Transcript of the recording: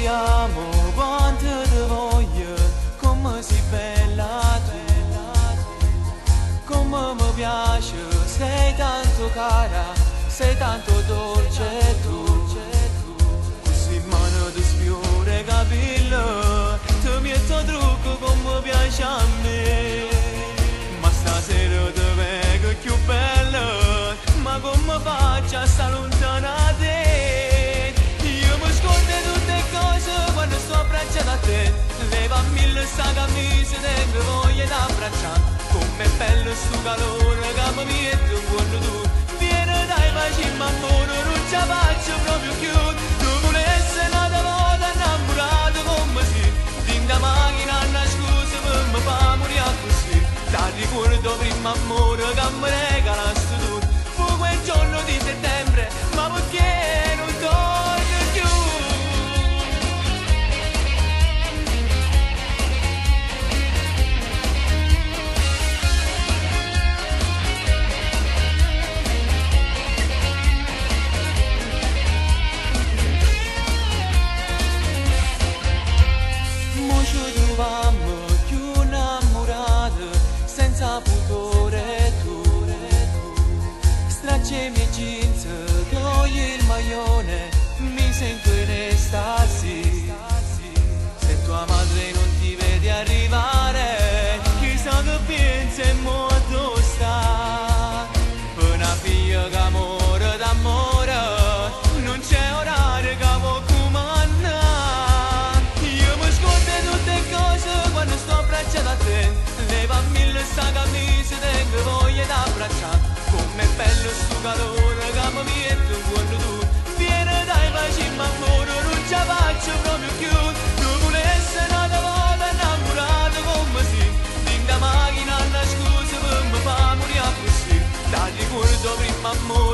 amo, quanto ti voglio, come sei bella tu, come mi piace, sei tanto cara, sei tanto dolce tu, così mano ti sfiore capello, ti metto trucco come piace a me, ma stasera ti vedo più bella, ma come faccio a stare lontana da te? Io mi scordo tutte cose quando sto abbracciato a te, leva mille sta camicia e mi voglio d'abbracciare, com'è bello sto calore che mi mette quando tu vieni dai baci ma amore non ce la faccio proprio più, tu vuoi essere nata volta innamorato come si, din da macchina una scusa per me fa morire così, da ricordo prima amore che mi regalasti tu, fu quel giorno di settembre, ma perché non torni più? Mo ci trovammo più innamorati, senza pudore tu, stracci i miei jeans, togli il maglione, mi sento in estasi, se tua madre non ti vede arrivare, chissà che pensa e mo dove sta, una figlia che amore d'amore, non c'è orario che può comandare, io mi scordo tutte cose quando sto abbracciato a te, leva mille sta camicia e mi voglio d'abbracciare, com'è bello sto calore che mi mette quando tu vieni dai baci ma amore non ce la faccio proprio più, tu vuoi essere nata volta innamorato come si, din da macchina una scusa per me fa morire così, da ricordo prima amore